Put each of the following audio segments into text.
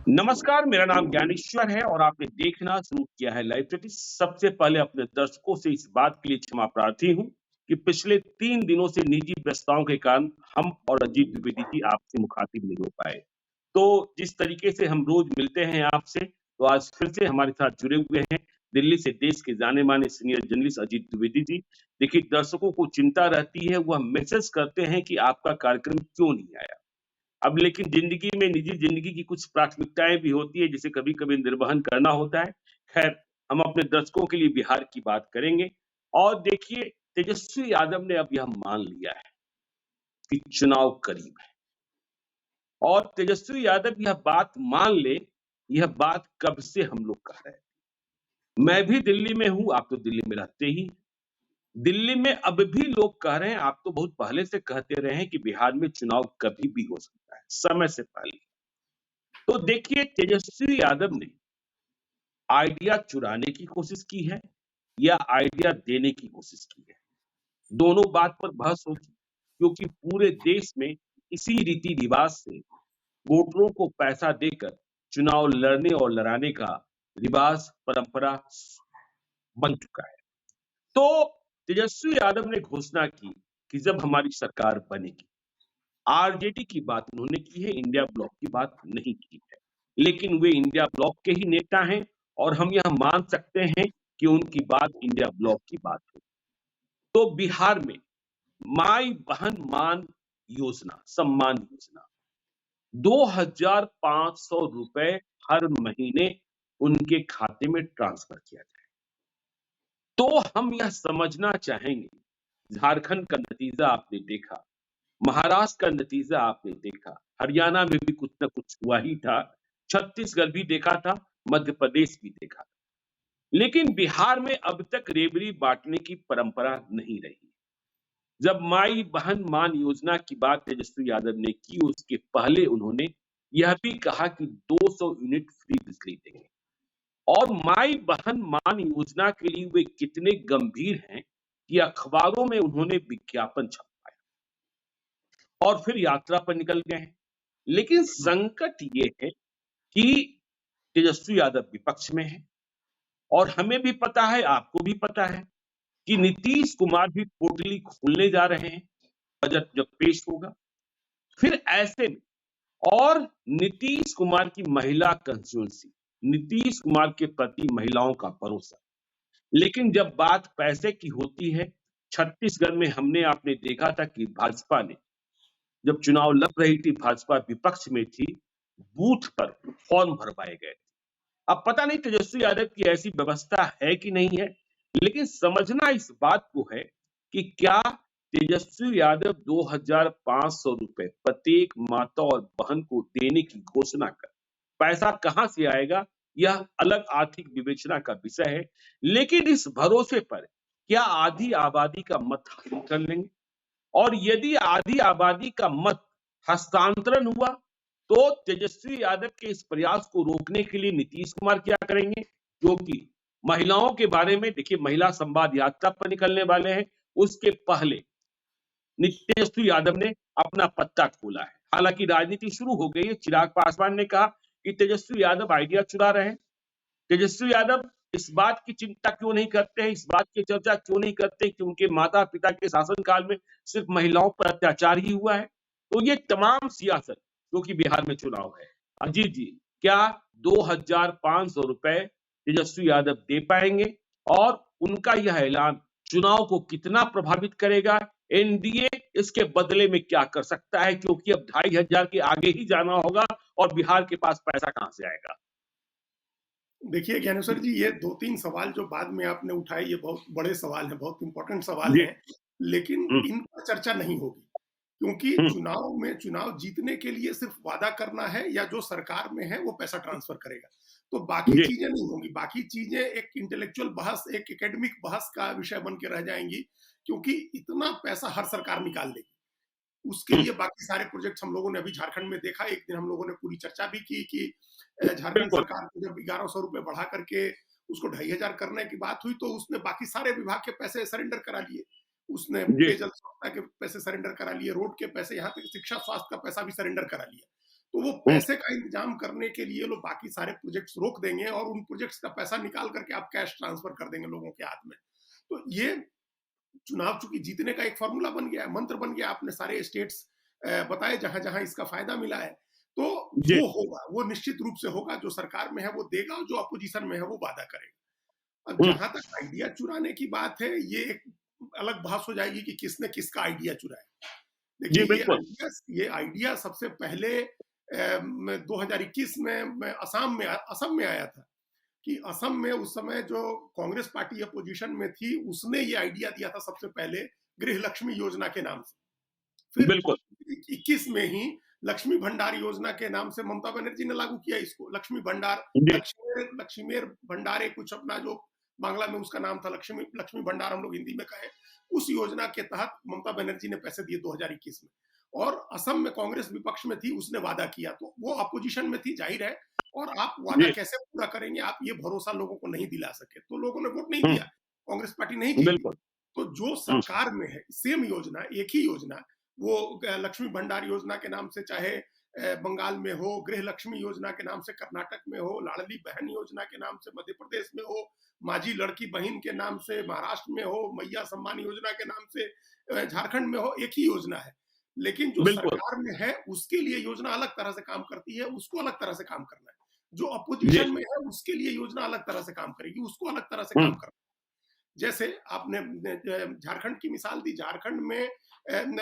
नमस्कार, मेरा नाम ज्ञानेश्वर है और आपने देखना शुरू किया है लाइव टीवी। सबसे पहले अपने दर्शकों से इस बात के लिए क्षमा प्रार्थी हूँ कि पिछले 3 दिनों से निजी व्यस्तताओं के कारण हम और अजीत द्विवेदी जी आपसे मुखातिब नहीं हो पाए। तो जिस तरीके से हम रोज मिलते हैं आपसे, तो आज फिर से हमारे साथ जुड़े हुए हैं दिल्ली से देश के जाने-माने सीनियर जर्नलिस्ट अजीत द्विवेदी जी। देखिए, दर्शकों को चिंता रहती है, वह मैसेज करते हैं कि आपका कार्यक्रम क्यों नहीं आया? अब लेकिन ज़िंदगी में निजी ज़िंदगी की कुछ प्राथमिकताएँ भी होती है, जिसे कभी-कभी निर्वहन करना होता है। ख़ैर, हम अपने दर्शकों के लिए बिहार की बात करेंगे और देखिए, तेजस्वी यादव ने अब यह मान लिया है कि चुनाव करीब है और तेजस्वी यादव यह बात मान ले, यह बात कब से हम लोग कह रहे हैं। मैं भी दिल्ली में हूँ, आप तो दिल्ली में रहते ही। दिल्ली में अब भी लोग कह रहे हैं, आप तो बहुत पहले से कहते रहे हैं कि बिहार में चुनाव कभी भी हो सकता है, समय से पहले। तो देखिए, तेजस्वी यादव ने आइडिया चुराने की कोशिश की है या आइडिया देने की कोशिश की है। दोनों बात पर बहस होगी क्योंकि पूरे देश में इसी रीति रिवाज से वोटरों को पैसा देकर चुनाव लड़ने और लड़ाने का रिवाज परंपरा बन चुका है। तो तेजस्वी यादव ने घोषणा की कि जब हमारी सरकार बनेगी, आरजेडी की बात उन्होंने की है, इंडिया ब्लॉक की बात नहीं की है। लेकिन वे इंडिया ब्लॉक के ही नेता हैं और हम यह मान सकते हैं कि उनकी बात इंडिया ब्लॉक की बात है। तो बिहार में माई बहन मान योजना, सम्मान योजना, 2,500 रुपए हर महीने उनके खाते में ट्रांसफर किया जाए। तो हम यह समझना चाहेंगे, झारखंड का नतीजा आपने देखा, महाराष्ट्र का नतीजा आपने देखा, हरियाणा में भी कुछ ना कुछ हुआ ही था, छत्तीसगढ़ भी देखा था, मध्य प्रदेश भी देखा था। लेकिन बिहार में अब तक रेवड़ी बांटने की परंपरा नहीं रही। जब माई बहन मान योजना की बात तेजस्वी यादव ने की, उसके पहले उन्होंने यह भी कहा कि 200 यूनिट फ्री बिजली देंगे और माई बहन मान योजना के लिए वे कितने गंभीर हैं कि अखबारों में उन्होंने विज्ञापन छपवाया और फिर यात्रा पर निकल गए हैं। लेकिन संकट ये है कि तेजस्वी यादव विपक्ष में है और हमें भी पता है, आपको भी पता है कि नीतीश कुमार भी पोटली खोलने जा रहे हैं बजट जब पेश होगा। फिर ऐसे में और नीतीश कुमार की महिला कंस्टिट्यूएंसी, नीतीश कुमार के प्रति महिलाओं का भरोसा। लेकिन जब बात पैसे की होती है, छत्तीसगढ़ में हमने आपने देखा था कि भाजपा ने जब चुनाव लड़ रही थी, भाजपा विपक्ष में थी, बूथ पर फॉर्म भरवाए गए। अब पता नहीं तेजस्वी यादव की ऐसी व्यवस्था है कि नहीं है, लेकिन समझना इस बात को है कि क्या तेजस्वी यादव 2,500 रुपए प्रत्येक माता और बहन को देने की घोषणा कर पैसा कहां से आएगा, यह अलग आर्थिक विवेचना का विषय है। लेकिन इस भरोसे पर क्या आधी आबादी का मत हासिल कर लेंगे और यदि आधी आबादी का मत हस्तांतरण हुआ तो तेजस्वी यादव के इस प्रयास को रोकने के लिए नीतीश कुमार क्या करेंगे, क्योंकि महिलाओं के बारे में देखिए, महिला संवाद यात्रा पर निकलने वाले हैं, उसके पहले तेजस्वी यादव ने अपना पत्ता खोला है। हालांकि राजनीति शुरू हो गई है। चिराग पासवान ने कहा कि तेजस्वी यादव आइडिया चुरा रहे हैं। तेजस्वी यादव इस बात की चिंता क्यों नहीं करते हैं, इस बात की चर्चा क्यों नहीं करते कि उनके माता पिता के शासनकाल में सिर्फ महिलाओं पर अत्याचार ही हुआ है। तो ये तमाम सियासत जो कि बिहार में चुनाव है, अजीत जी, क्या 2,500 रुपए तेजस्वी यादव दे पाएंगे और उनका यह ऐलान चुनाव को कितना प्रभावित करेगा, एनडीए इसके बदले में क्या कर सकता है, क्योंकि अब 2,500 के आगे ही जाना होगा और बिहार के पास पैसा कहां से आएगा। देखिए ज्ञानेश्वर जी, ये 2-3 सवाल जो बाद में आपने उठाए, ये बहुत बड़े सवाल हैं, बहुत इम्पोर्टेंट सवाल जी। हैं, लेकिन हम्म, इन पर चर्चा नहीं होगी। क्योंकि हम्म, चुनाव जीतने के लिए सिर्फ वादा करना है या जो सरकार में है वो पैसा ट्रांसफर करेगा। तो बाकी जी। चीजें नहीं होंगी, बाकी चीजें एक इंटेलेक्चुअल बहस, एक एकेडमिक बहस का विषय बन के रह जाएंगी, क्योंकि इतना पैसा हर सरकार निकाल देगी। उसके हुँ, लिए बाकी सारे प्रोजेक्ट्स हम लोगों ने अभी झारखंड में देखा। एक दिन हम लोगों ने पूरी चर्चा भी की कि झारखंड बिल्कुल। सरकार को जब 1100 रुपए बढ़ा करके उसको 2,500 करने की बात हुई, तो उसने बाकी सारे विभाग के पैसे सरेंडर करा लिए। उसने जी, पेयजल स्वच्छता के पैसे सरेंडर करा लिए, रोड के पैसे, यहाँ तक शिक्षा स्वास्थ्य का पैसा भी सरेंडर करा लिया। तो वो हुँ, पैसे का इंतजाम करने के लिए लोग बाकी सारे प्रोजेक्ट्स रोक देंगे और उन प्रोजेक्ट्स का पैसा निकाल करके आप कैश ट्रांसफर कर देंगे लोगों के हाथ में। तो ये चुनाव चूंकि जीतने का एक फॉर्मूला बन गया है, मंत्र बन गया, आपने सारे स्टेट्स बताए जहां जहां इसका फायदा मिला है। तो जी, वो होगा, वो निश्चित रूप से होगा, जो सरकार में है वो देगा और जो अपोजिशन में है वो वादा करेगा। अब हुँ, जहां तक आइडिया चुराने की बात है, ये एक अलग बहस हो जाएगी कि किसने किसका आइडिया चुराया। देखिए जी, बिल्कुल। ये आइडिया सबसे पहले 2021 में मैं असम में आया था कि असम में उस समय जो कांग्रेस पार्टी अपोजिशन में थी, उसने ये आइडिया दिया था सबसे पहले गृह लक्ष्मी योजना के नाम से। फिर बिल्कुल, 21 में ही लक्ष्मी भंडार योजना के नाम से ममता बनर्जी ने लागू किया इसको। लक्ष्मी भंडार, जी, लक्ष्मीर भंडारे कुछ अपना जो बांग्ला में उसका नाम था, लक्ष्मी लक्ष्मी भंडार हम लोग हिंदी में कहें, उस योजना के तहत ममता बनर्जी ने पैसे दिए 2021 में। और असम में कांग्रेस विपक्ष में थी, उसने वादा किया, तो वो अपोजिशन में थी, जाहिर है। और आप वादा जी, कैसे पूरा करेंगे, आप ये भरोसा लोगों को नहीं दिला सके, तो लोगों ने वोट नहीं हुँ, दिया, कांग्रेस पार्टी नहीं जीती। बिल्कुल, तो जो हुँ, सरकार में है, सेम योजना, एक ही योजना, वो लक्ष्मी भंडार योजना के नाम से चाहे बंगाल में हो, गृह लक्ष्मी योजना के नाम से कर्नाटक में हो, लाडली बहन योजना के नाम से मध्य प्रदेश में हो, माझी लड़की बहन के नाम से महाराष्ट्र में हो, मैया सम्मान योजना के नाम से झारखंड में हो, एक ही योजना है। लेकिन जो बिल्कुल, सरकार में है उसके लिए योजना अलग तरह से काम करती है, उसको अलग तरह से काम करना है। जो जी, अपोजिशन में है उसके लिए योजना अलग तरह से काम करेगी, उसको अलग तरह से हुँ, काम करना। जैसे आपने झारखंड की मिसाल दी, झारखंड में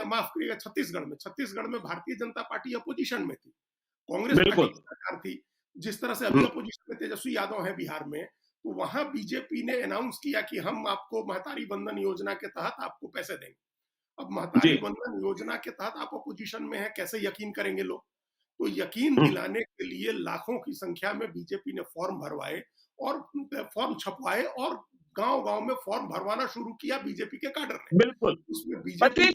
माफ करिएगा, छत्तीसगढ़ में भारतीय जनता पार्टी अपोजिशन में थी, कांग्रेस पार्टी बिल्कुल, की सरकार थी। जिस तरह से अभी हुँ, अपोजिशन में तेजस्वी यादव है बिहार में, तो वहां बीजेपी ने अनाउंस किया कि हम आपको महतारी बंधन योजना के तहत आपको पैसे देंगे। अब जी, महतारी बंधन योजना के तहत आप अपोजिशन में है, कैसे यकीन करेंगे लोग? तो यकीन हुँ, दिलाने के लिए लाखों की संख्या में बीजेपी ने फॉर्म भरवाए और फॉर्म छपवाए और गांव-गांव में फॉर्म भरवाना शुरू किया बीजेपी के कैडर ने। बिल्कुल। उसमें बीजेपी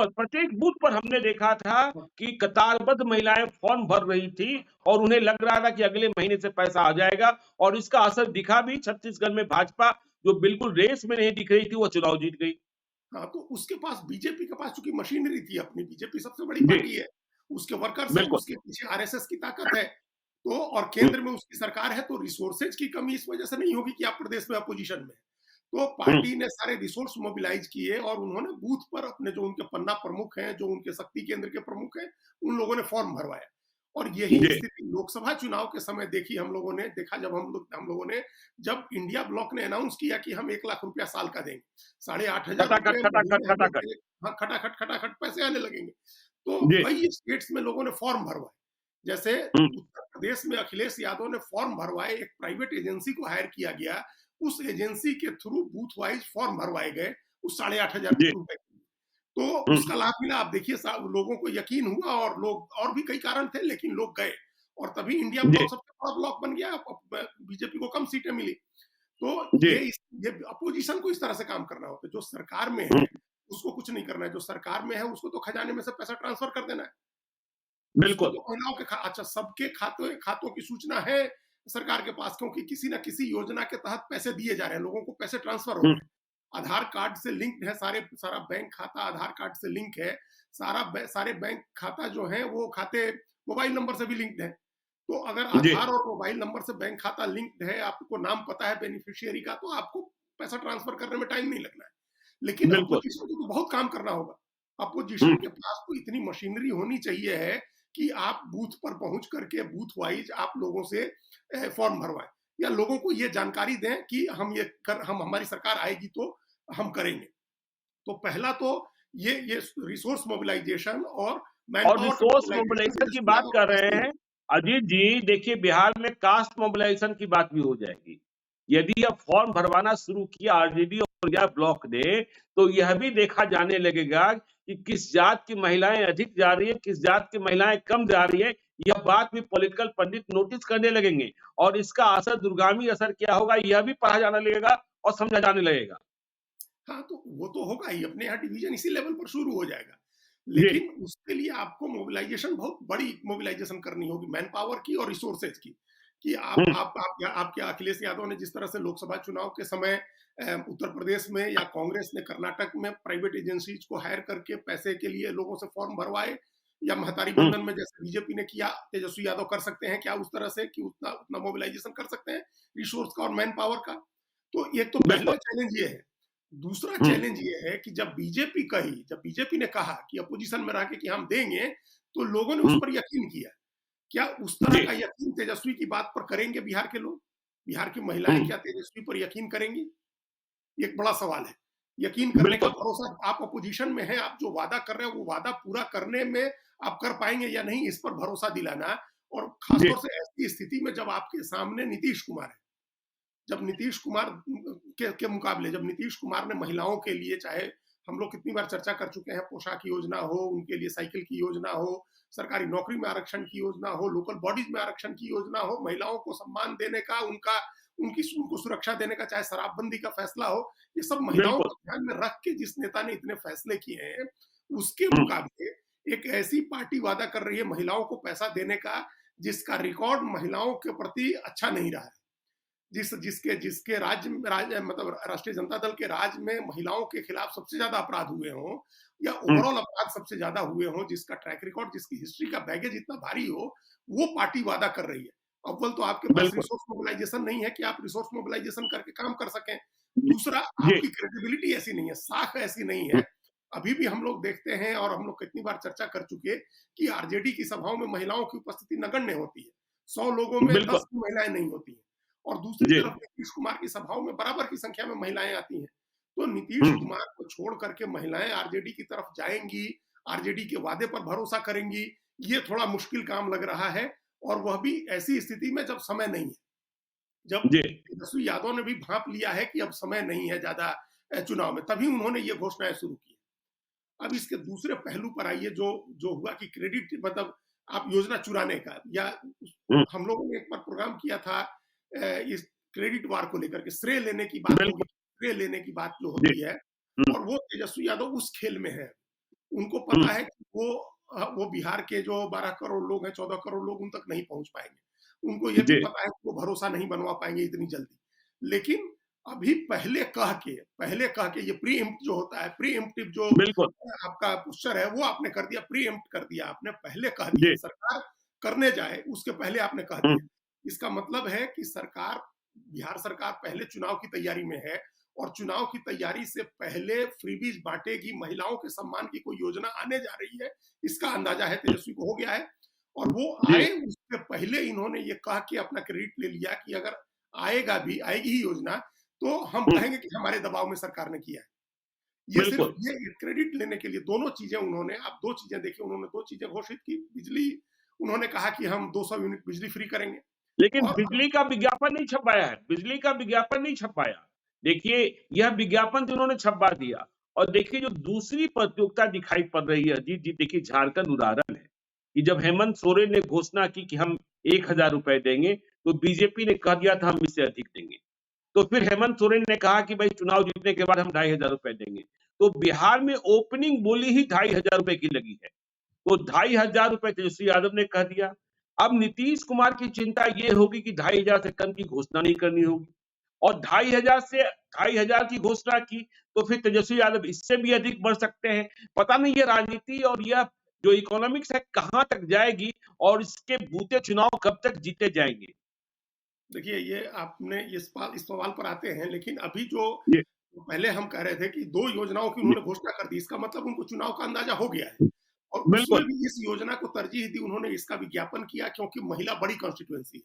प्रत्येक बूथ पर हमने देखा था कि कतारबद्ध महिलाएँ फॉर्म भर रही थी और उन्हें लग रहा था कि अगले महीने से पैसा आ जाएगा और इसका असर दिखा भी। छत्तीसगढ़ में भाजपा जो बिल्कुल रेस में नहीं दिख रही थी, वो चुनाव जीत गई। हाँ, तो उसके पास बीजेपी के पास चूँकि मशीनरी थी अपनी, बीजेपी सबसे बड़ी जी, पार्टी है, उसके वर्कर्स हैं, बिल्कुल। उसके पीछे आरएसएस की ताकत है, तो और हुँ, केंद्र में उसकी सरकार है, तो रिसोर्सेज की कमी इस वजह से नहीं होगी कि आप प्रदेश में अपोजिशन में हैं। तो हुँ, पार्टी ने सारे रिसोर्स मोबिलाइज़ किए और उन्होंने बूथ पर अपने जो उनके पन्ना प्रमुख हैं, जो उनके शक्ति केंद्र के प्रमुख हैं, उन लोगों ने फॉर्म भरवाया। और यही जी, स्थिति लोकसभा चुनाव के समय देखी हम लोगों ने, देखा जब हम लोगों ने, जब इंडिया ब्लॉक ने अनाउंस किया कि हम 1 लाख रुपया साल का देंगे, 8,500 खटाखट, रुपए खटाखट, महीने हम लोग खटाखट। के, हाँ, खटाखट, खटाखट पैसे आने लगेंगे। तो जी, कई स्टेट्स में लोगों ने फॉर्म भरवाए। जैसे हुँ, उत्तर प्रदेश में अखिलेश यादव ने फॉर्म भरवाए, एक प्राइवेट एजेंसी को हायर किया गया, उस एजेंसी के थ्रू बूथ वाइज़ फॉर्म भरवाए गए, उस 8,500 जी, रुपए। तो हुँ, उसका लाभ मिला। आप देखिए लोगों को यकीन हुआ और लोग, और भी कई कारण थे लेकिन लोग गए और तभी इंडिया जी, ब्लॉक सबसे बड़ा ब्लॉक बन गया। बीजेपी को कम सीटें मिली। तो जी, ये अपोजिशन को इस तरह से काम करना होता है। जो सरकार में हुँ, है उसको कुछ नहीं करना है, जो सरकार में है उसको तो खजाने में से पैसा ट्रांसफर कर देना है। उसको बिल्कुल। तो महिलाओं के अच्छा, सबके खातों खातों की सूचना है सरकार के पास, क्योंकि किसी ना किसी योजना के तहत पैसे दिए जा रहे हैं, लोगों को पैसे ट्रांसफर हो हुँ, रहे हैं। आधार कार्ड से लिंक्ड है, सारा बैंक खाता आधार कार्ड से लिंक है। सारे बैंक खाता जो है वो खाते मोबाइल नंबर से भी लिंक्ड है। तो अगर जी, आधार और मोबाइल नंबर से बैंक खाता लिंक्ड है, आपको नाम पता है बेनिफिशियरी का, तो आपको पैसा ट्रांसफर करने में टाइम नहीं लगना है। लेकिन बिल्कुल। अपोजिशन को तो बहुत काम करना होगा। हुँ, अपोजिशन के पास तो इतनी मशीनरी होनी चाहिए है कि आप बूथ पर पहुंच करके बूथ वाइज आप लोगों से फॉर्म भरवाएं, या लोगों को ये जानकारी दें कि हम हमारी सरकार आएगी तो हम करेंगे। तो पहला तो ये रिसोर्स मोबिलाइजेशन और मैन और पावर का रिसोर्स मोबिलाइजेशन मोबिलाइजेशन की तेजस्वी बात यादव का कर कैसे रहे हुआ। हैं, अजीत जी, देखिए बिहार में कास्ट मोबिलाइजेशन की बात भी हो जाएगी। यदि अब फॉर्म भरवाना शुरू किया आरजेडी और या ब्लॉक ने, तो यह भी देखा जाने लगेगा कि किस जात की महिलाएं अधिक जा रही है, किस जात की महिलाएं कम जा रही है। यह बात भी पॉलिटिकल पंडित नोटिस करने लगेंगे और इसका असर, दूरगामी असर क्या होगा, यह भी पढ़ा जाने लगेगा और समझा जाने लगेगा। हाँ, तो वो तो होगा ही, अपने यहाँ डिवीजन इसी लेवल पर शुरू हो जाएगा। जी, लेकिन उसके लिए आपको मोबिलाइजेशन, बहुत बड़ी मोबिलाइजेशन करनी होगी, मैन पावर की और रिसोर्सेज की। कि हुँ, आप क्या अखिलेश यादव ने जिस तरह से लोकसभा चुनाव के समय उत्तर प्रदेश में, या कांग्रेस ने कर्नाटक में प्राइवेट एजेंसीज को हायर करके पैसे के लिए लोगों से फॉर्म भरवाए, या महतारी हुँ, बंधन में जैसे बीजेपी ने किया, तेजस्वी यादव कर सकते हैं क्या उस तरह से कि उतना उतना मोबिलाइजेशन कर सकते हैं रिसोर्स का और मैन पावर का? तो एक तो बिल्कुल। पहला चैलेंज ये है। दूसरा हुँ, चैलेंज ये है कि जब बीजेपी ने कहा कि अपोजिशन में रह के कि हम देंगे, तो लोगों ने उस हुँ, पर यकीन किया। क्या उस तरह जी, का यकीन तेजस्वी की बात पर करेंगे बिहार के लोग? बिहार की हुँ, महिलाएँ क्या तेजस्वी पर यकीन करेंगी? ये एक बड़ा सवाल है। यकीन करने का बिल्कुल, भरोसा आप अपोजिशन में हैं, आप जो वादा कर रहे हैं, वो वादा पूरा करने में आप कर पाएँगे या नहीं, इस पर भरोसा दिलाना और जी, खासतौर से ऐसी स्थिति में जब आपके सामने नीतीश कुमार है। जब नीतीश कुमार के मुकाबले जब नीतीश कुमार ने महिलाओं के लिए चाहे हम लोग कितनी बार चर्चा कर चुके हैं पोशाक योजना हो, उनके लिए साइकिल की योजना हो, सरकारी नौकरी में आरक्षण की योजना हो, लोकल बॉडीज में आरक्षण की योजना हो, महिलाओं को सम्मान देने का उनको सुरक्षा देने का चाहे शराबबंदी का फैसला हो, ये सब महिलाओं बिल्कुल, को ध्यान में रख के जिस नेता ने इतने फैसले किए हैं, उसके हुँ, मुकाबले एक ऐसी पार्टी वादा कर रही है महिलाओं को पैसा देने का जिसका रिकॉर्ड महिलाओं के प्रति अच्छा नहीं रहा है। जिसके जिसके मतलब राष्ट्रीय जनता दल के राज में महिलाओं के खिलाफ सबसे ज्यादा अपराध हुए हों या हुँ, ओवरऑल अपराध सबसे ज्यादा हुए हों, जिसका ट्रैक रिकॉर्ड, जिसकी हिस्ट्री का बैगेज इतना भारी हो, वो पार्टी वादा कर रही है। अव्वल तो आपके पास बिल्कुल, रिसोर्स मोबिलाइजेशन नहीं है कि आप रिसोर्स मोबिलाइजेशन करके काम कर सकें। जी, दूसरा, जी, आपकी क्रेडिबिलिटी ऐसी नहीं है, साख ऐसी नहीं हुँ, है। अभी भी हम लोग देखते हैं और हम लोग कितनी बार चर्चा कर चुके कि आरजेडी की सभाओं में महिलाओं की उपस्थिति नगण्य होती है। 100 लोगों में बिल्कुल, 10 महिलाएं नहीं होती हैं। और दूसरी जी, तरफ नीतीश कुमार की सभाओं में बराबर की संख्या में महिलाएं आती हैं। तो नीतीश हुँ, कुमार को छोड़ करके महिलाएं आरजेडी की तरफ जाएंगी, आरजेडी के वादे पर भरोसा करेंगी, ये थोड़ा मुश्किल काम लग रहा है। और वह भी ऐसी स्थिति में जब समय नहीं है, जब जी, तेजस्वी यादव ने भी भांप लिया है कि अब समय नहीं है ज्यादा चुनाव में, तभी उन्होंने ये घोषणाएं शुरू की। अब इसके दूसरे पहलू पर आइए, जो जो हुआ कि क्रेडिट मतलब आप योजना चुराने का या हुँ, हम लोगों ने एक बार प्रोग्राम किया था इस क्रेडिट वार को लेकर के, श्रेय लेने की बात होगी, बिल्कुल, श्रेय लेने की बात जो जी, होती है। हुँ, और वो तेजस्वी यादव उस खेल में है। उनको हुँ, पता है कि वो बिहार के जो 12 करोड़ लोग हैं, 14 करोड़ लोग उन तक नहीं पहुंच पाएंगे। उनको ये भी जी, पता है कि वो भरोसा नहीं बनवा पाएंगे इतनी जल्दी। लेकिन अभी पहले कह के ये प्री इम्प्ट जो होता है, प्री इम्प्टिव जो बिल्कुल, आपका पोस्चर है, वो आपने कर दिया, प्री इम्प्ट कर दिया आपने, पहले कह दिया। जी, सरकार करने जाए उसके पहले आपने कह हुँ, दिया। इसका मतलब है कि बिहार सरकार पहले चुनाव की तैयारी में है और चुनाव की तैयारी से पहले फ्रीबीज बांटेगी, महिलाओं के सम्मान की कोई योजना आने जा रही है, इसका अंदाजा है तेजस्वी को हो गया है। और वो जी, आए उससे पहले इन्होंने ये कह के अपना क्रेडिट ले लिया कि अगर आएगी ही योजना, तो हम हुँ, कहेंगे कि हमारे दबाव में सरकार ने किया है। ये सिर्फ बिल्कुल। ये क्रेडिट लेने के लिए दोनों चीजें उन्होंने, आप दो चीजें देखिए, उन्होंने दो चीजें घोषित की। बिजली, उन्होंने कहा कि हम 200 यूनिट बिजली फ्री करेंगे। लेकिन और बिजली का विज्ञापन नहीं छपाया है, बिजली का विज्ञापन नहीं छपाया। देखिए, यह विज्ञापन तो उन्होंने छपवा दिया और देखिए जो दूसरी प्रतियोगिता दिखाई पड़ रही है अजीत जी, देखिए झारखंड उदाहरण है, कि जब हेमंत सोरेन ने घोषणा की कि हम ₹1000 देंगे, तो बीजेपी ने कह दिया था हम इससे अधिक देंगे। तो फिर हेमंत सोरेन ने कहा कि भाई चुनाव जीतने के बाद हम ₹2500 देंगे। तो बिहार में ओपनिंग बोली ही ₹2500 की लगी है। तो ₹2500 तेजस्वी यादव ने कह दिया। अब नीतीश कुमार की चिंता ये होगी कि 2500 से कम की घोषणा नहीं करनी होगी और 2500 की घोषणा की तो फिर तेजस्वी यादव इससे भी अधिक बढ़ सकते हैं। पता नहीं ये राजनीति और यह जो इकोनॉमिक्स है कहाँ तक जाएगी और इसके बूते चुनाव कब तक जीते जाएँगे? देखिए, ये आपने इस सवाल पर आते हैं, लेकिन अभी जो जी, पहले हम कह रहे थे कि 2 योजनाओं की जी, उन्होंने घोषणा कर दी, इसका मतलब उनको चुनाव का अंदाजा हो गया है। और उसमें बिल्कुल। भी इस योजना को तरजीह दी, उन्होंने इसका विज्ञापन किया क्योंकि महिला बड़ी कॉन्स्टिट्यूएंसी है।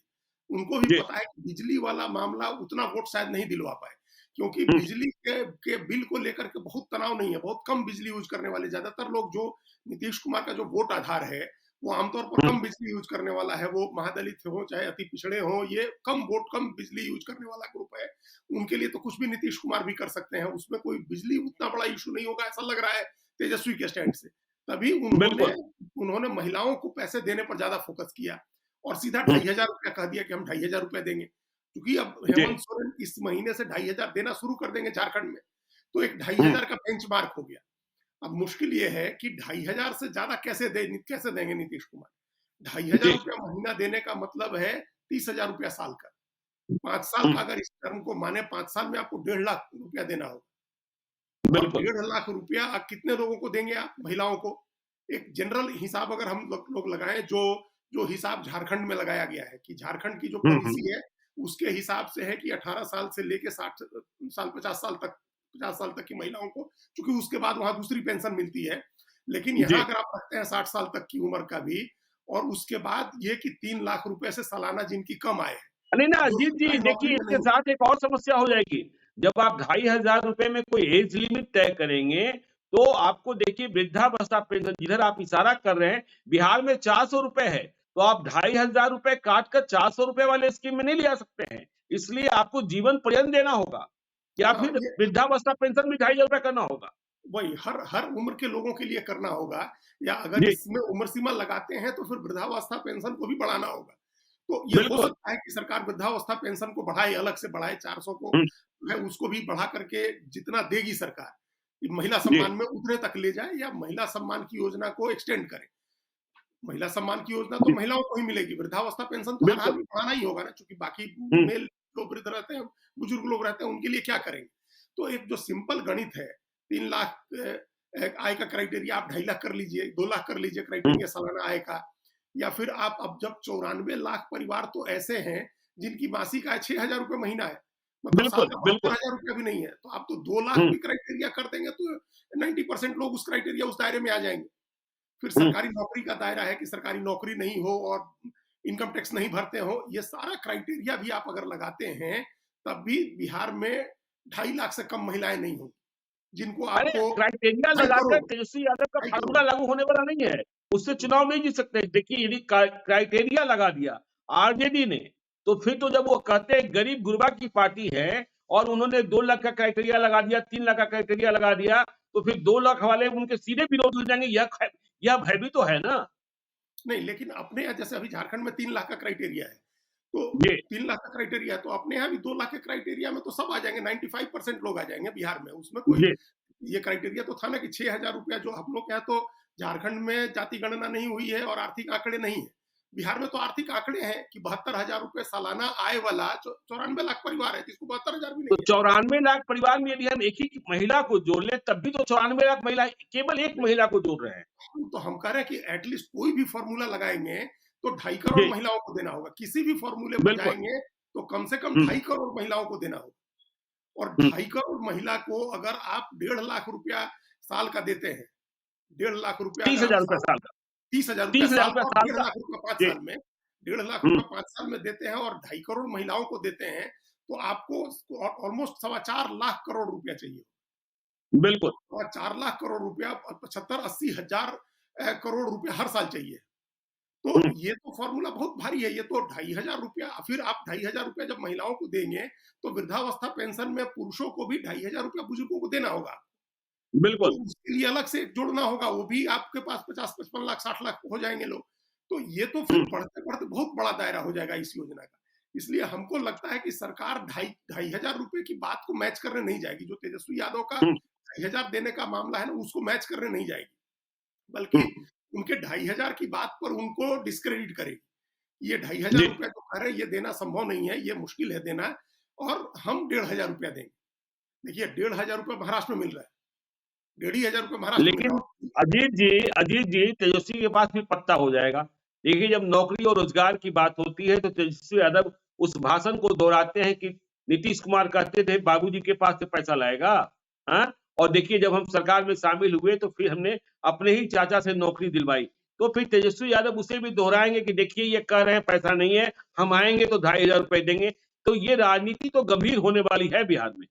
उनको भी जी, पता है कि बिजली वाला मामला उतना वोट शायद नहीं दिलवा पाए, क्योंकि हुँ, बिजली के बिल को लेकर के बहुत तनाव नहीं है, बहुत कम बिजली यूज़ करने वाले ज़्यादातर लोग, जो नीतीश कुमार का जो वोट आधार है, वो आमतौर पर हुँ, कम बिजली यूज़ करने वाला है, वो महादलित हो, चाहे अति पिछड़े हों, ये कम बिजली यूज़ करने वाला ग्रुप है। उनके लिए तो कुछ भी नीतीश कुमार भी कर सकते हैं, उसमें कोई बिजली उतना बड़ा इश्यू नहीं होगा, ऐसा लग रहा है तेजस्वी के स्टैंड से। तभी उन्होंने बिल्कुल। उन्होंने महिलाओं को पैसे देने पर ज़्यादा फ़ोकस किया और सीधा हुँ, ₹2500 कह दिया कि हम ₹2500 देंगे। क्योंकि अब जी, हेमंत सोरेन इस महीने से 2500 देना शुरू कर देंगे झारखंड में, तो एक हुँ, 2500 का बेंचमार्क हो गया। अब मुश्किल ये है कि 2500 से ज़्यादा कैसे देंगे नीतीश कुमार? जी, ₹2500 महीना देने का मतलब है ₹30,000 साल का। 5 साल हुँ, का अगर इस टर्म को माने, 5 साल में आपको ₹1.5 लाख देना होगा। और बिल्कुल। ₹1.5 लाख कितने लोगों को देंगे आप, महिलाओं को? एक जनरल हिसाब अगर हम लोग लगाएं, जो हिसाब झारखंड में लगाया गया है कि झारखंड की जो हुँ। पॉलिसी है उसके हिसाब से है कि 18 साल से लेके 60 साल 50 साल तक की महिलाओं को, क्योंकि उसके बाद वहां दूसरी पेंशन मिलती है। लेकिन यहाँ जी। अगर आप रखते हैं 60 साल तक की उम्र का भी, और उसके बाद ये कि 3 लाख रुपए से सालाना जिनकी कम आय है, नहीं ना जो अजीत जी, सरकारी नौकरी देखिए में इसके नहीं। साथ एक और समस्या हो जाएगी। जब आप ₹2500 में कोई एज लिमिट तय करेंगे, तो आपको देखिए वृद्धावस्था पेंशन जिधर आप इशारा कर रहे हैं, बिहार में ₹400 है, तो आप ₹2500 काट कर ₹400 वाले स्कीम में नहीं ले आ सकते हैं। इसलिए आपको जीवन पर्यंत देना होगा या हाँ, फिर ये वृद्धावस्था पेंशन भी ₹2500 करना होगा। वही हर हर उम्र के लोगों के लिए करना होगा, या अगर जी, इसमें उम्र सीमा लगाते हैं तो फिर वृद्धावस्था पेंशन को भी बढ़ाना होगा। तो ये हो बिल्कुल। सकता है कि सरकार वृद्धावस्था पेंशन को बढ़ाए, अलग से बढ़ाए, 400 को हुँ, जो है उसको भी बढ़ा करके जितना देगी सरकार, कि महिला जी, सम्मान में उतने तक ले जाए, या महिला सम्मान की योजना को एक्सटेंड करे। महिला सम्मान की योजना तो जी, महिलाओं को ही मिलेगी, वृद्धावस्था पेंशन तो हर हाल बिल्कुल। में बढ़ाना ही होगा ना, क्योंकि बाकी हुँ, मेल जो वृद्ध रहते हैं, बुजुर्ग लोग रहते हैं, उनके लिए क्या करेंगे? तो एक जो सिंपल गणित है, 3 लाख आय का क्राइटेरिया आप 2.5 लाख कर लीजिए, 2 लाख कर लीजिए हुँ, क्राइटेरिया सालाना आय का, या फिर आप अब जब 94 लाख परिवार तो ऐसे हैं जिनकी मासिक आय 6,000 रुपए महीना है, मतलब साल बिल्कुल, का बिल्कुल। 72,000 रुपया भी नहीं है, तो आप तो 2 लाख हुँ, भी क्राइटेरिया कर देंगे तो 90% लोग उस क्राइटेरिया, उस दायरे में आ जाएंगे। फिर हुँ। सरकारी नौकरी का दायरा है कि सरकारी नौकरी नहीं हो और इनकम टैक्स नहीं भरते हो, ये सारा क्राइटेरिया भी आप अगर लगाते हैं, तब भी बिहार में 2.5 लाख से कम महिलाएं नहीं होंगी, जिनको अरे! आपको क्राइटेरिया ढाई लगाकर करोड़ तेजस्वी यादव का ढाई करोड़ फ़ॉर्मूला लागू होने वाला नहीं है। उससे चुनाव नहीं जीत सकते। देखिए यदि क्राइटेरिया लगा दिया आरजेडी ने, तो फिर तो जब वो कहते हैं गरीब गुरबा की पार्टी है और उन्होंने 2 लाख का क्राइटेरिया लगा दिया, 3 लाख का क्राइटेरिया लगा दिया, तो फिर 2 लाख वाले उनके सीधे विरोधी हो जाएँगे। यह भय भी तो है ना? नहीं, लेकिन अपने यहाँ जैसे अभी झारखंड में 3 लाख का क्राइटेरिया है, तो जी, 3 लाख का क्राइटेरिया है, तो अपने यहाँ भी 2 लाख के क्राइटेरिया में तो सब आ जाएंगे, 95% लोग आ जाएंगे बिहार में। उसमें कोई जी। ये क्राइटेरिया तो था ना कि 6,000 रुपया, जो हम लोग के यहाँ तो झारखंड में जाति गणना नहीं हुई है और आर्थिक आंकड़े नहीं है। बिहार में तो आर्थिक आंकड़े हैं कि 72,000 रुपये सालाना आय वाला 94 लाख परिवार है, जिसको 72,000 भी तो नहीं है। 94 लाख परिवार में यदि हम एक ही महिला को जोड़ लें, तब भी तो 94 लाख महिला केवल एक महिला को जोड़ रहे हैं। तो हम कह रहे हैं कि एटलीस्ट कोई भी फॉर्मूला लगाएंगे तो 2.5 करोड़ जी, महिलाओं को देना होगा, किसी भी फॉर्मूले पर बिल्कुल। जाएंगे तो कम से कम हुँ, 2.5 करोड़ महिलाओं को देना होगा। और हुँ। 2.5 करोड़ महिला को अगर आप 1.5 लाख रुपया साल का देते हैं, 1.5 लाख रुपया अगर आप ₹30,000 साल, साल का। 30,000 रुपया साल ₹30,000 का, और साल डेढ़ का। लाख रुपया 5 जी। साल में, 1.5 लाख हुँ, रुपया 5 साल में देते हैं और 2.5 करोड़ महिलाओं को देते हैं, तो आपको ऑलमोस्ट 4.25 लाख करोड़ रुपया चाहिए। बिल्कुल। और 4 लाख करोड़ रुपया, 75-80 हजार करोड़ रुपया हर साल चाहिए। तो हुँ, ये तो फॉर्मूला बहुत भारी है, ये तो 2,500 रुपया, फिर आप 2,500 रुपया जब महिलाओं को देंगे, तो वृद्धावस्था पेंशन में पुरुषों को भी 2,500 रुपया बुजुर्गों को देना होगा। तो बिल्कुल। उसके लिए अलग से जोड़ना होगा, वो भी आपके पास 50-55 लाख 60 लाख हो जाएंगे लोग। तो ये तो फिर हुँ, बढ़ते-बढ़ते बहुत बड़ा दायरा हो जाएगा इस योजना का। इसलिए हमको लगता है कि सरकार ढाई 2,500 रुपए की बात को मैच करने नहीं जाएगी। जो तेजस्वी यादव का हुँ, 2,500 देने का मामला है ना, उसको मैच करने नहीं जाएगी। हुँ। बल्कि उनके 2,500 की बात पर उनको डिस्क्रेडिट करेगी। ये 2,500 जी, रुपया जो कह रहे हैं, ये देना संभव नहीं है, ये मुश्किल है देना, और हम 1,500 रुपया देंगे। देखिए, 1,500 रुपया महाराष्ट्र में मिल रहा है, 1,500 रुपया महाराष्ट्र में मिल लेकिन रहा है। अजीत जी तेजस्वी के पास भी पत्ता हो जाएगा। देखिए जब नौकरी और रोज़गार की बात होती है तो तेजस्वी यादव उस भाषण को दोहराते हैं कि नीतीश कुमार कहते थे बाबूजी के पास से पैसा लाएगा, हाँ? और देखिए जब हम सरकार में शामिल हुए तो फिर हमने अपने ही चाचा से नौकरी दिलवाई। तो फिर तेजस्वी यादव उसे भी दोहराएँगे कि देखिए ये कह रहे हैं पैसा नहीं है, हम आएँगे तो ₹2,500 देंगे। तो ये राजनीति तो गंभीर होने वाली है बिहार में।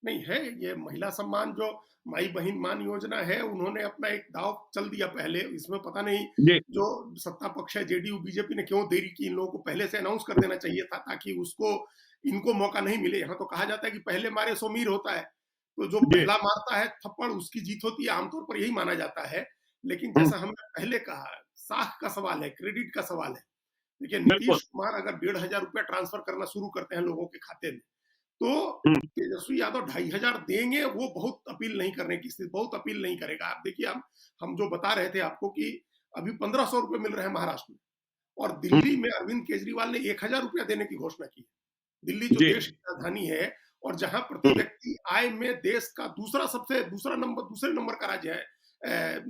नहीं है, ये महिला सम्मान जो माई बहन मान योजना है, उन्होंने अपना एक दांव चल दिया पहले। इसमें पता नहीं जी। जो सत्ता पक्ष है, जेडीयू बीजेपी ने क्यों देरी की, इन लोगों को पहले से अनाउंस कर देना चाहिए था, ताकि उसको इनको मौका नहीं मिले। यहाँ तो कहा जाता है कि पहले मारे सो मीर होता है, तो जो जी। पहला मारता है थप्पड़ उसकी जीत होती है, आमतौर पर यही माना जाता है। लेकिन हुँ, जैसा हमने पहले कहा, साख का सवाल है, क्रेडिट का सवाल है। देखिए, बिल्कुल। नीतीश कुमार अगर 1,500 रुपया ट्रांसफर करना शुरू करते हैं लोगों के खाते में, तो हुँ, तेजस्वी यादव 2,500 देंगे, वो बहुत अपील नहीं करने की स्थिति, बहुत अपील नहीं करेगा। आप देखिए, हम जो बता रहे थे आपको कि अभी 1,500 रुपए मिल रहे हैं महाराष्ट्र में, और हुँ। दिल्ली में अरविंद केजरीवाल ने 1,000 रुपया देने की घोषणा की है। दिल्ली जो जी, देश की राजधानी है, और जहां प्रति हुँ, व्यक्ति आय में देश का दूसरे नंबर का राज्य है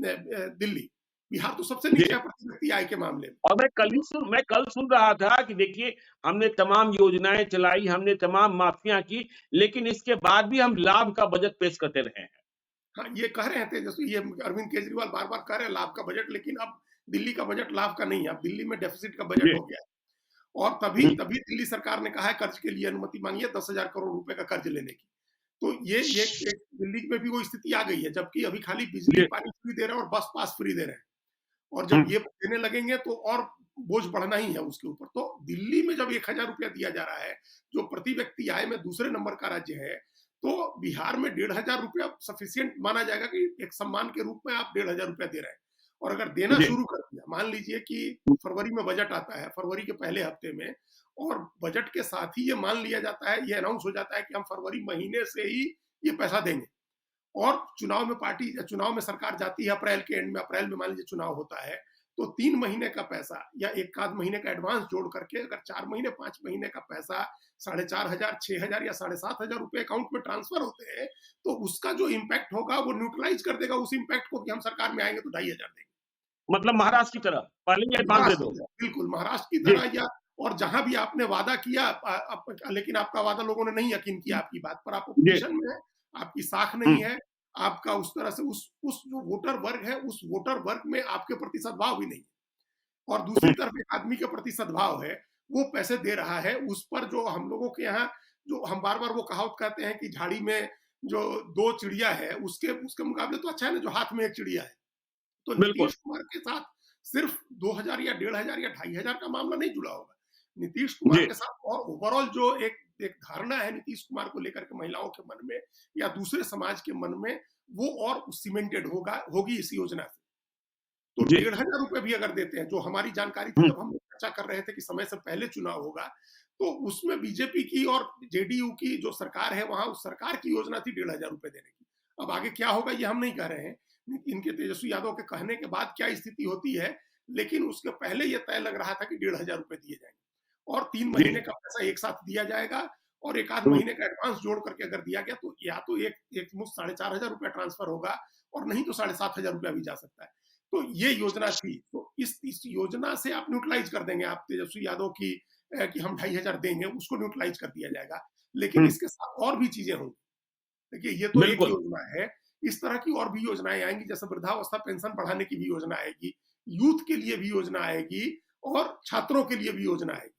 दिल्ली। बिहार तो सबसे जी। नीचे है प्रति व्यक्ति आय के मामले में। और मैं कल सुन रहा था कि देखिए हमने तमाम योजनाएँ चलाई, हमने तमाम माफ़ियाँ की, लेकिन इसके बाद भी हम लाभ का बजट पेश करते रहे हैं। हाँ, ये कह रहे हैं तेजस्वी, ये अरविंद केजरीवाल बार-बार कह रहे हैं लाभ का बजट, लेकिन अब दिल्ली का बजट लाभ का नहीं है, अब दिल्ली में डेफ़िसिट का बजट जी। हो गया है। और तभी हुँ। तभी दिल्ली सरकार ने कहा है कर्ज के लिए अनुमति माँगी है 10,000 करोड़ रुपए का कर्ज लेने की। तो ये एक दिल्ली में भी वो स्थिति आ गई है, जबकि अभी खाली बिजली, जी। पानी फ्री दे रहे हैं और बस पास फ्री दे रहे हैं। और हुँ। जब ये देने लगेंगे तो और बोझ बढ़ना ही है उसके ऊपर। तो दिल्ली में जब 1,000 रुपया दिया जा रहा है, जो प्रति व्यक्ति आय में दूसरे नंबर का राज्य है, तो बिहार में 1,500 रुपया सफिशिएंट माना जाएगा कि एक सम्मान के रूप में आप 1,500 रुपया दे रहे हैं। और अगर देना जी। शुरू कर दिया, मान लीजिए कि फरवरी में बजट आता है, फरवरी के पहले हफ्ते में, और बजट के साथ ही ये मान लिया जाता है, ये अनाउंस हो जाता है कि हम फरवरी महीने से ही ये पैसा देंगे। और चुनाव में सरकार जाती है अप्रैल के एंड में, अप्रैल में मान लीजिए चुनाव होता है, तो 3 महीने का पैसा या 1 आध महीने का एडवांस जोड़ करके अगर 4 महीने, 5 महीने का पैसा 4,500, 6,000 या 7,500 रुपए अकाउंट में ट्रांसफर होते हैं, तो उसका जो इम्पैक्ट होगा वो न्यूट्रलाइज़ कर देगा उस इम्पैक्ट को कि हम सरकार में आएँगे तो 2,500 देंगे। मतलब महाराष्ट्र की तरह, पहले ही एडवांस दे महाराष्ट्र दो। की तरह, बिल्कुल महाराष्ट्र की जी। तरह, या और जहाँ भी आपने वादा किया लेकिन आपका वादा लोगों ने नहीं यकीन किया आपकी बात पर, आप जी। ऑपोजिशन में हैं, आपकी साख हुँ। नहीं है, आपका उस तरह से उस जो वोटर वर्ग है, उस वोटर वर्ग में आपके प्रति सद्भाव भी नहीं है। और दूसरी हुँ। तरफ एक आदमी के प्रति सद्भाव है, वो पैसे दे रहा है, उस पर जो हम लोगों के यहाँ, जो हम बार-बार वो कहावत कहते हैं कि झाड़ी में जो 2 चिड़िया है, उसके उसके मुकाबले तो अच्छा है ना जो हाथ में 1 चिड़िया है। तो बिल्कुल। नीतीश कुमार के साथ सिर्फ 2,000 या 1,500 या 2,500 का मामला नहीं जुड़ा होगा। नीतीश कुमार जी। के साथ और ओवरऑल जो एक एक धारणा है नीतीश कुमार को लेकर के महिलाओं के मन में या दूसरे समाज के मन में, वो और सीमेंटेड होगी इस योजना से। तो जी। 1,500 रुपए भी अगर देते हैं, जो हमारी जानकारी थी हुँ। जब हम लोग चर्चा कर रहे थे कि समय से पहले चुनाव होगा, तो उसमें बीजेपी की और जेडीयू की जो सरकार है, वहाँ उस सरकार की योजना थी 1,500 रुपए देने की। अब आगे क्या होगा ये हम नहीं कह रहे हैं। इनके तेजस्वी यादव के कहने के बाद क्या स्थिति होती है, लेकिन उसके पहले ये तय लग रहा था कि 1,500 रुपए दिए जाएँगे और 3 जी। महीने का पैसा एक साथ दिया जाएगा और 1 आध हुँ। महीने का एडवांस जोड़ करके अगर दिया गया तो या तो एक एकमुश्त 4,500 रुपया ट्रांसफर होगा और नहीं तो 7,500 रुपया भी जा सकता है। तो ये योजना थी। तो इस योजना से आप न्यूट्रलाइज़ कर देंगे, आप तेजस्वी यादव की कि हम 2,500 देंगे, उसको न्यूट्रलाइज़ कर दिया जाएगा। लेकिन हुँ। इसके साथ और भी चीज़ें होंगी। देखिए, ये तो एक बिल्कुल। योजना है, इस तरह की और भी योजनाएँ आएँगी, जैसे वृद्धावस्था पेंशन बढ़ाने की भी योजना आएगी, यूथ के लिए भी योजना आएगी और छात्रों के लिए भी योजना आएगी।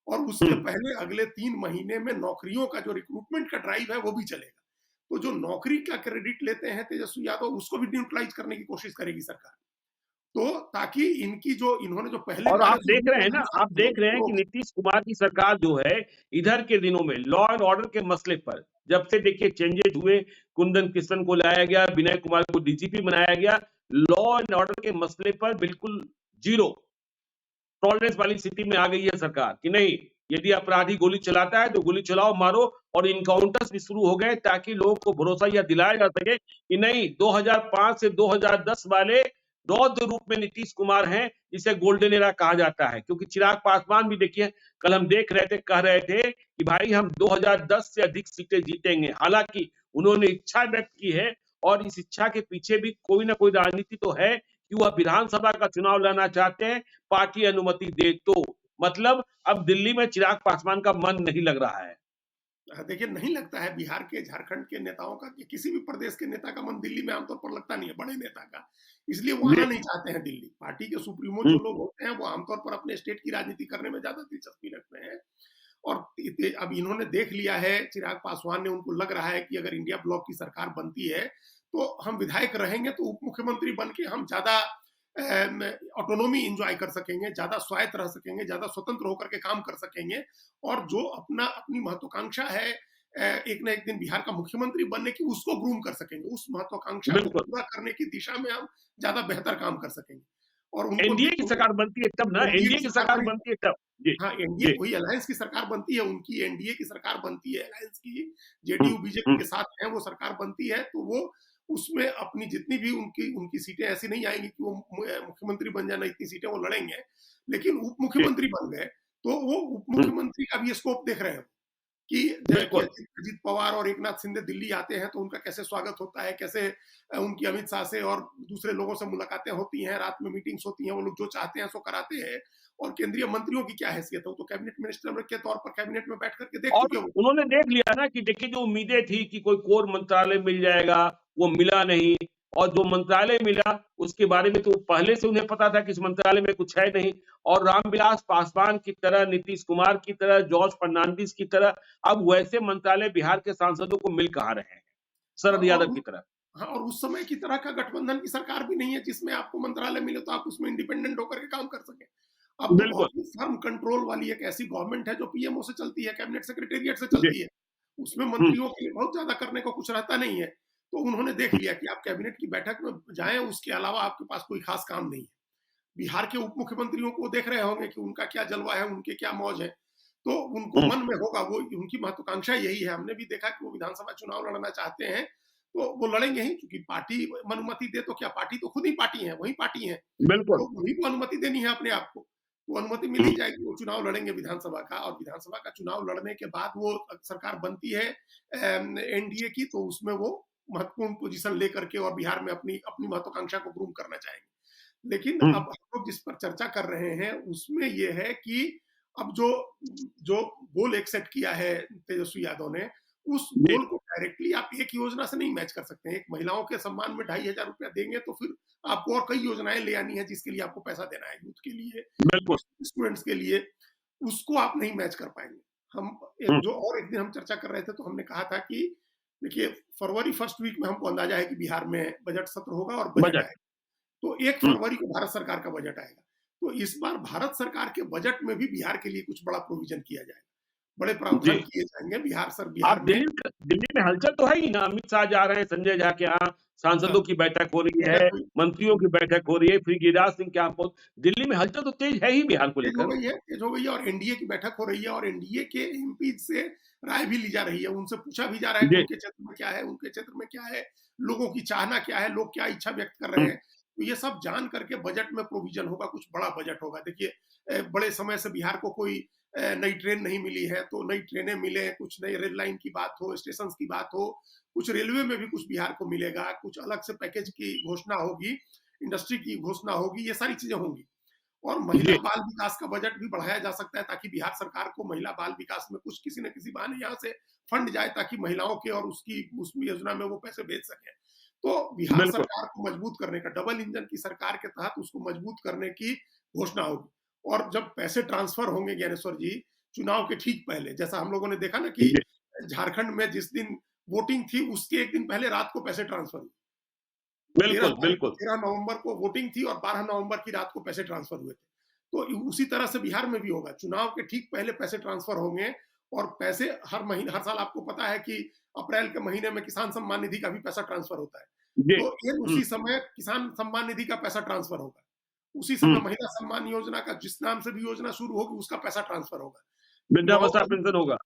और हुँ। उसके पहले अगले 3 महीने में नौकरियों का जो रिक्रूटमेंट का ड्राइव है, वो भी चलेगा। तो जो नौकरी का क्रेडिट लेते हैं तेजस्वी यादव, उसको भी न्यूट्रलाइज़ करने की कोशिश करेगी सरकार। तो ताकि इन्होंने जो पहले और वाले आप जो देख रहे हैं ना, आप लोग देख रहे हैं कि लोग नीतीश कुमार की सरकार जो है, इधर के दिनों में लॉ एंड ऑर्डर के मसले पर, जब से देखिए चेंजेज हुए, कुंदन कृष्णन को लाया गया, विनय कुमार को डीजीपी बनाया गया, लॉ एंड ऑर्डर के मसले पर बिल्कुल ज़ीरो टॉलरेंस वाली स्थिति में आ गई है सरकार कि नहीं, यदि अपराधी गोली चलाता है तो गोली चलाओ, मारो और एनकाउंटर्स भी शुरू हो गए ताकि लोगों को भरोसा यह दिलाया जा सके कि नहीं 2005 से 2010 वाले रौद्र रूप में नीतीश कुमार हैं, जिसे गोल्डन एरा कहा जाता है। क्योंकि चिराग पासवान भी देखिए, कल हम देख रहे थे, कह रहे थे कि भाई हम 2010 से अधिक सीटें जीतेंगे। हालाँकि उन्होंने इच्छा व्यक्त की है और इस इच्छा के पीछे भी कोई न कोई राजनीति तो है कि वह विधानसभा का चुनाव लड़ना चाहते हैं, पार्टी अनुमति दे तो। मतलब अब दिल्ली में चिराग पासवान का मन नहीं लग रहा है। देखिए, नहीं लगता है बिहार के, झारखंड के नेताओं का, कि किसी भी प्रदेश के नेता का मन दिल्ली में आमतौर पर लगता नहीं है, बड़े नेता का। इसलिए वो जी। आना नहीं चाहते हैं दिल्ली। पार्टी के सुप्रीमो हुँ। जो लोग होते हैं, वो आमतौर पर अपने स्टेट की राजनीति करने में ज़्यादा दिलचस्पी रखते हैं। और अब इन्होंने देख लिया है, चिराग पासवान ने, उनको लग रहा है कि अगर इंडिया ब्लॉक की सरकार बनती है, तो हम विधायक रहेंगे तो उप मुख्यमंत्री बन के हम ज़्यादा ऑटोनॉमी एन्जॉय कर सकेंगे, ज़्यादा स्वायत्त रह सकेंगे, ज़्यादा स्वतंत्र होकर के काम कर सकेंगे और जो अपनी महत्वाकांक्षा है एक ना एक दिन बिहार का मुख्यमंत्री बनने की, उसको ग्रूम कर सकेंगे। उस महत्वाकांक्षा को बिल्कुल। पूरा करने की दिशा में हम ज़्यादा बेहतर काम कर सकेंगे। और उनको एनडीए की सरकार बनती है तब ना, एनडीए एनडीए की की सरकार सरकार बनी। बनती है तब। जी। हाँ, एनडीए जी। वही अलायंस की सरकार बनती है, उनकी एनडीए की सरकार बनती है, अलायंस की, हुँ। जेडीयू बीजेपी हुँ। के साथ है वो सरकार बनती है, तो वो उसमें अपनी जितनी भी उनकी उनकी सीटें ऐसी नहीं आएँगी कि वो मुख्यमंत्री बन जाना, इतनी सीटें वो लड़ेंगे। लेकिन उप जी। मुख्यमंत्री बन गए, तो वो उप हुँ। मुख्यमंत्री का भी स्कोप देख रहे हैं। कि बिल्कुल। अजीत पवार और एकनाथ शिंदे दिल्ली आते हैं तो उनका कैसे स्वागत होता है, कैसे उनकी अमित शाह से और दूसरे लोगों से मुलाकातें होती हैं, रात में मीटिंग्स होती हैं, वो लोग जो चाहते हैं सो कराते हैं। और केंद्रीय मंत्रियों की क्या हैसियत है, वो तो कैबिनेट मिनिस्टर के तौर पर कैबिनेट में बैठ करके देख और चुके हो। उन्होंने देख लिया ना कि देखिए जो उम्मीदें थी कि कोई कोर मंत्रालय मिल जाएगा, वो मिला नहीं और जो मंत्रालय मिला उसके बारे में तो पहले से उन्हें पता था कि इस मंत्रालय में कुछ है नहीं और रामविलास पासवान की तरह, नीतीश कुमार की तरह, जॉर्ज फर्नांडिस की तरह अब वैसे मंत्रालय बिहार के सांसदों को मिल कहाँ रहे हैं, हाँ, शरद यादव की तरह। हाँ, और उस समय की तरह का गठबंधन की सरकार भी नहीं है जिसमें आपको मंत्रालय मिले तो आप उसमें इंडिपेंडेंट होकर के काम कर सकें। अब तो बिल्कुल, बहुत ही फर्म कंट्रोल वाली एक ऐसी गवर्नमेंट है जो पीएमओ से चलती है, कैबिनेट सेक्रेटेरिएट से जी। चलती है। उसमें हुँ, मंत्रियों के लिए बहुत ज़्यादा करने को कुछ रहता नहीं है। तो उन्होंने देख हुँ, लिया कि आप कैबिनेट की बैठक में जाएँ, उसके अलावा आपके पास कोई खास काम नहीं है। बिहार के उप मुख्यमंत्रियों को देख रहे होंगे कि उनका क्या जलवा है, उनके क्या मौज है। तो उनको हुँ, मन में होगा, वो उनकी महत्वाकांक्षा यही है। हमने भी देखा कि वो विधानसभा चुनाव लड़ना चाहते हैं, तो वो लड़ेंगे ही क्योंकि पार्टी अनुमति दे तो क्या, पार्टी तो खुद ही पार्टी है, वही पार्टी है। बिल्कुल। तो उन्हीं को अनुमति देनी है अपने आप को। तो अनुमति मिल हुँ, ही जाएगी, वो चुनाव लड़ेंगे विधानसभा का और विधानसभा का चुनाव लड़ने के बाद वो सरकार बनती है एनडीए की, तो उसमें वो महत्वपूर्ण पोजीशन लेकर के और बिहार में अपनी अपनी महत्वाकांक्षा को ग्रूम करना चाहेंगे। लेकिन हुँ, अब हम लोग जिस पर चर्चा कर रहे हैं उसमें ये है कि अब जो जो गोल एक सेट किया है तेजस्वी यादव ने, उस जी, गोल को डायरेक्टली आप एक योजना से नहीं मैच कर सकते हैं। एक महिलाओं के सम्मान में 2,500 रुपया देंगे तो फिर आपको और कई योजनाएं ले आनी है जिसके लिए आपको पैसा देना है, यूथ के लिए, बिल्कुल। स्टूडेंट्स के लिए, उसको आप नहीं मैच कर पाएंगे। हम हुँ, एक दिन हम चर्चा कर रहे थे तो हमने कहा था कि देखिए, फरवरी फर्स्ट वीक में हमको अंदाजा है कि बिहार में बजट सत्र होगा और बजट बजट। आएगा। तो 1 हुँ, फरवरी को भारत सरकार का बजट आएगा। तो इस बार भारत सरकार के बजट में भी बिहार के लिए कुछ बड़ा प्रोविज़न किया जाएगा। बड़े प्रावधान जी। किए जाएँगे आप बिहार में। दिल्ली में हलचल तो है ही ना, अमित शाह जा रहे हैं संजय झा के यहाँ, हाँ, सांसदों की बैठक हो रही बजट है, हुई, मंत्रियों की बैठक हो रही है, फिर गिरिराज सिंह के यहाँ पहुँच दिल्ली में हलचल तो तेज है ही बिहार को लेकर। तेज़ हो गई है और एनडीए की बैठक हो रही है और एनडीए के एमपीज़ से राय भी ली जा रही है। उनसे पूछा भी जा रहा है कि जी। उनके क्षेत्र में क्या है, उनके क्षेत्र में क्या है, लोगों की चाहना क्या है, लोग क्या इच्छा व्यक्त कर रहे हुँ, हैं। तो ये सब जान करके बजट में प्रोविज़न होगा, कुछ बड़ा बजट होगा। देखिए बड़े समय से बिहार को कोई नई ट्रेन नहीं मिली है, तो नई ट्रेनें मिलें, कुछ नई रेल लाइन की बात हो, स्टेशंस की बात हो, कुछ रेलवे में भी कुछ बिहार को मिलेगा, कुछ अलग से पैकेज की घोषणा होगी, इंडस्ट्री की घोषणा होगी, ये सारी चीज़ें होंगी। और महिला जी, बाल विकास का बजट भी बढ़ाया जा सकता है ताकि बिहार सरकार को महिला बाल विकास में कुछ किसी न किसी बहाने यहाँ से फंड जाए ताकि महिलाओं के और उसकी उस योजना में वो पैसे भेज सकें। तो बिहार बिल्कुल। सरकार को मजबूत करने का, डबल इंजन की सरकार के तहत उसको मजबूत करने की घोषणा होगी। और जब पैसे ट्रांसफर होंगे ज्ञानेश्वर जी, चुनाव के ठीक पहले, जैसा हम लोगों ने देखा ना कि जी, झारखंड में जिस दिन वोटिंग थी उसके एक दिन पहले रात को पैसे ट्रांसफर हुए। 13 बिल्कुल, तारीख को, बिल्कुल। 13 नवंबर को वोटिंग थी और 12 नवंबर की रात को पैसे ट्रांसफर हुए थे। तो उसी तरह से बिहार में भी होगा। चुनाव के ठीक पहले पैसे ट्रांसफर होंगे और पैसे हर महीने, हर साल आपको पता है कि अप्रैल के महीने में किसान सम्मान निधि का भी पैसा ट्रांसफर होता है। जी, तो ये हुँ, उसी समय किसान सम्मान निधि का पैसा ट्रांसफर होगा। उसी हुँ, समय महिला सम्मान योजना का, जिस नाम से भी योजना शुरू होगी, उसका पैसा ट्रांसफर होगा। वृद्धावस्था पेंशन होगा।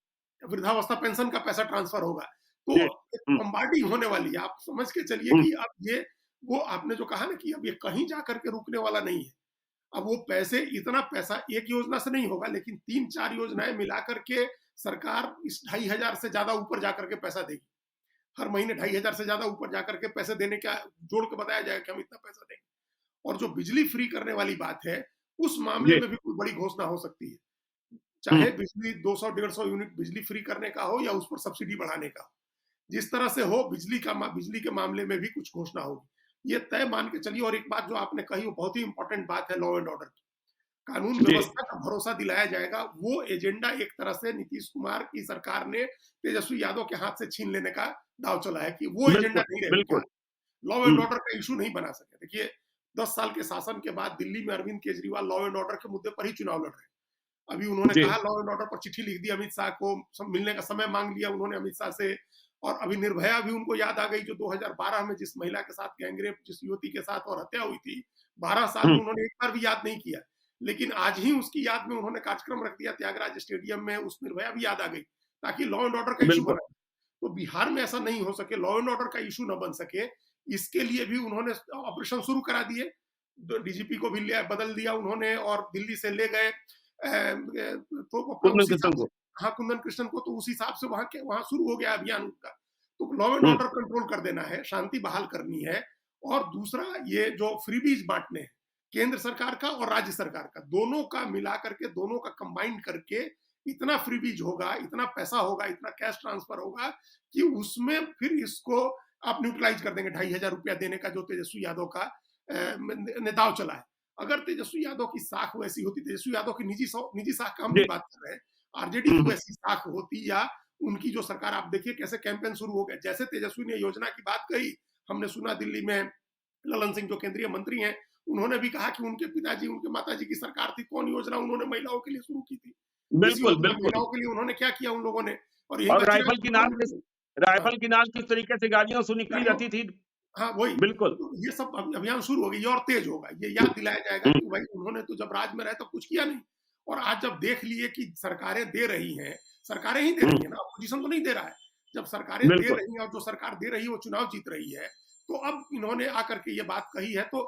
वृद्धावस्था पेंशन का पैसा ट्रांसफर होगा। तो जी, एक हुँ, बम्बार्डिंग होने वाली है। आप समझ के चलिए हुँ, कि अब ये, वो आपने जो कहा ना कि अब ये कहीं जा कर के रुकने वाला नहीं है। अब वो पैसे, इतना पैसा एक योजना से नहीं होगा, लेकिन 3-4 योजनाएँ मिला कर के सरकार इस 2,500 से ज़्यादा ऊपर जाकर के पैसा देगी। हर महीने 2,500 से ज़्यादा ऊपर जाकर के पैसे देने का जोड़ के बताया जाएगा कि हम इतना पैसा देंगे। और जो बिजली फ्री करने वाली बात है, उस मामले जी, में भी कोई बड़ी घोषणा हो सकती है। हुँ, चाहे बिजली 200 150 यूनिट बिजली फ्री करने का हो या उस पर सब्सिडी बढ़ाने का हो। जिस तरह से हो, बिजली के मामले में भी कुछ घोषणा होगी। ये तय मान के चलिए। और एक बात जो आपने कही वो बहुत ही इंपॉर्टेंट बात है, लॉ एंड ऑर्डर की। कानून जी, व्यवस्था का भरोसा दिलाया जाएगा। वो एजेंडा एक तरह से नीतीश कुमार की सरकार ने तेजस्वी यादव के हाथ से छीन लेने का दाव चला है कि वो एजेंडा बिल्कुल, नहीं बिल्कुल। रहेगा। लॉ एंड हुँ, ऑर्डर का इश्यू नहीं बना सके। देखिए 10 साल के शासन के बाद दिल्ली में Arvind Kejriwal law and order के मुद्दे पर ही चुनाव लड़ रहे हैं। अभी उन्होंने जी, कहा, लॉ एंड ऑर्डर पर चिट्ठी लिख दी अमित शाह को, सब मिलने का समय मांग लिया उन्होंने अमित शाह से। और अभी निर्भया भी उनको याद आ गई, जो 2012 में जिस महिला के साथ गैंगरेप, जिस युवती के साथ और हत्या हुई थी, 12 साल हुँ, में उन्होंने एक बार भी याद नहीं किया। लेकिन आज ही उसकी याद में उन्होंने कार्यक्रम रख दिया त्यागराज स्टेडियम में, उस निर्भया भी याद आ गई ताकि लॉ एंड ऑर्डर का इश्यू बिल्कुल, बना। तो बिहार में ऐसा नहीं हो सके, लॉ एंड ऑर्डर का इश्यू ना बन सके, इसके लिए भी उन्होंने ऑपरेशन शुरू करा दिए। डीजीपी को भी बदल दिया उन्होंने और दिल्ली से ले गए तो अपना कुंदन उसी कृष्ण हिसाब से, को। हाँ, कुंदन कृष्णन को, तो उस हिसाब से वहां शुरू हो गया अभियान उनका। तो लॉ एंड ऑर्डर कंट्रोल कर देना है, शांति बहाल करनी है। और दूसरा, ये जो फ्रीबीज बांटने हैं केंद्र सरकार का और राज्य सरकार का, दोनों का मिला करके, दोनों का कंबाइंड करके इतना फ्रीबीज होगा, इतना पैसा होगा, इतना कैश ट्रांसफर होगा कि उसमें फिर इसको आप न्यूट्रलाइज कर देंगे। 2,500 रुपया देने का जो तेजस्वी यादव का नेताव चला है, अगर तेजस्वी यादव की साख वैसी होती, तेजस्वी यादव की निजी साख का हम भी बात कर रहे हैं, आरजेडी की वैसी साख होती, या उनकी जो सरकार, आप देखिए कैसे कैंपेन शुरू हो गया। जैसे तेजस्वी ने योजना की बात कही, हमने सुना दिल्ली में ललन सिंह जो केंद्रीय मंत्री हैं, उन्होंने भी कहा कि उनके पिताजी, उनके माताजी की सरकार थी, कौन योजना उन्होंने महिलाओं के लिए शुरू की थी, इस योजना महिलाओं के लिए उन्होंने क्या किया उन लोगों ने। और राइफल की नाल किस तरीके से गाड़ियों से निकली रहती थी। हाँ, वही बिल्कुल, तो ये सब अभियान शुरू हो गई और तेज होगा। ये याद दिलाया जाएगा कि भाई उन्होंने तो जब राज में रहे तो कुछ किया नहीं, और आज जब देख लिए कि सरकारें दे रही हैं, सरकारें ही दे रही है ना, अपोजिशन तो नहीं दे रहा है। जब सरकारें दे रही हैं और जो सरकार दे रही है वो चुनाव जीत रही है, तो अब इन्होंने आकर के ये बात कही है, तो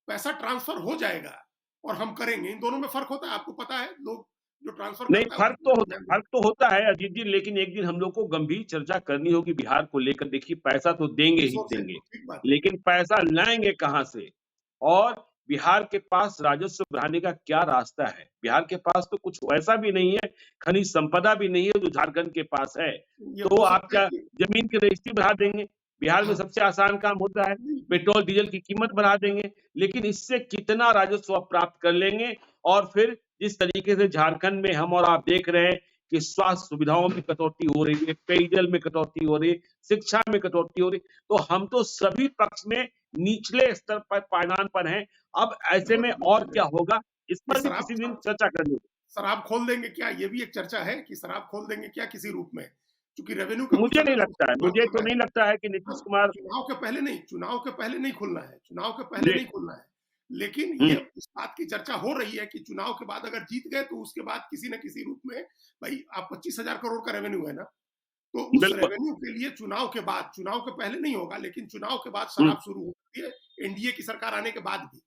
पैसा ट्रांसफर हो जाएगा और हम करेंगे। इन दोनों में फर्क होता है, आपको पता है। लोग जो ट्रांसफर नहीं, फर्क तो होता है अजीत जी, लेकिन एक दिन हम लोग को गंभीर चर्चा करनी होगी बिहार को लेकर। देखिए, पैसा तो देंगे ही देंगे, लेकिन पैसा लाएंगे कहां से, और बिहार के पास राजस्व बढ़ाने का क्या रास्ता है। बिहार के पास तो कुछ ऐसा भी नहीं है, खनिज संपदा भी नहीं है जो झारखंड के पास है। तो आप क्या जमीन की रजिस्ट्री बढ़ा देंगे? बिहार में सबसे आसान काम होता है, पेट्रोल डीजल की कीमत बढ़ा देंगे, लेकिन इससे कितना राजस्व आप प्राप्त कर लेंगे। और फिर जिस तरीके से झारखंड में हम और आप देख रहे हैं कि स्वास्थ्य सुविधाओं में कटौती हो रही है, पेयजल में कटौती हो रही है, शिक्षा में कटौती हो रही है, तो हम तो सभी पक्ष में निचले स्तर पर पायदान पर हैं। अब ऐसे में और क्या होगा, इस पर भी किसी दिन चर्चा करनी होगी। शराब खोल देंगे क्या, ये भी एक चर्चा है कि शराब खोल देंगे क्या किसी रूप में, क्योंकि रेवेन्यू का मुझे नहीं लगता है, मुझे तो नहीं लगता है कि नीतीश कुमार चुनाव के पहले नहीं खुलना है, चुनाव के पहले नहीं खुलना है। लेकिन ये इस बात की चर्चा हो रही है कि चुनाव के बाद अगर जीत गए तो उसके बाद किसी न किसी रूप में, भाई आप 25,000 करोड़ का रेवेन्यू है ना, तो उस रेवेन्यू के लिए चुनाव के बाद, चुनाव के पहले नहीं होगा, लेकिन चुनाव के बाद शराब शुरू होती है, एनडीए की सरकार आने के बाद भी।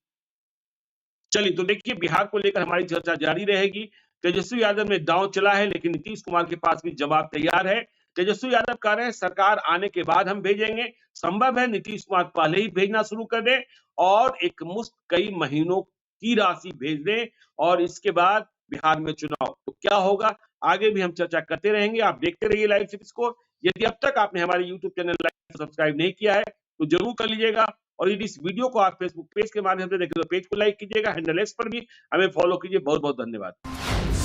चलिए, तो देखिए, बिहार को लेकर हमारी चर्चा जारी रहेगी। तेजस्वी यादव ने दांव चला है, लेकिन नीतीश कुमार के पास भी जवाब तैयार है। तेजस्वी यादव कह रहे हैं सरकार आने के बाद हम भेजेंगे, संभव है नीतीश कुमार पहले ही भेजना शुरू कर दे और एक मुश्त कई महीनों की राशि भेज दें, और इसके बाद बिहार में चुनाव। तो क्या होगा, आगे भी हम चर्चा करते रहेंगे। आप देखते रहिए लाइव सीरीज को। यदि अब तक आपने हमारे यूट्यूब चैनल सब्सक्राइब नहीं किया है तो जरूर कर लीजिएगा, और यदि इस वीडियो को आप फेसबुक पेज के माध्यम से देखें तो पेज को लाइक कीजिएगा, हैंडल एक्स पर भी हमें फॉलो कीजिए। बहुत बहुत धन्यवाद।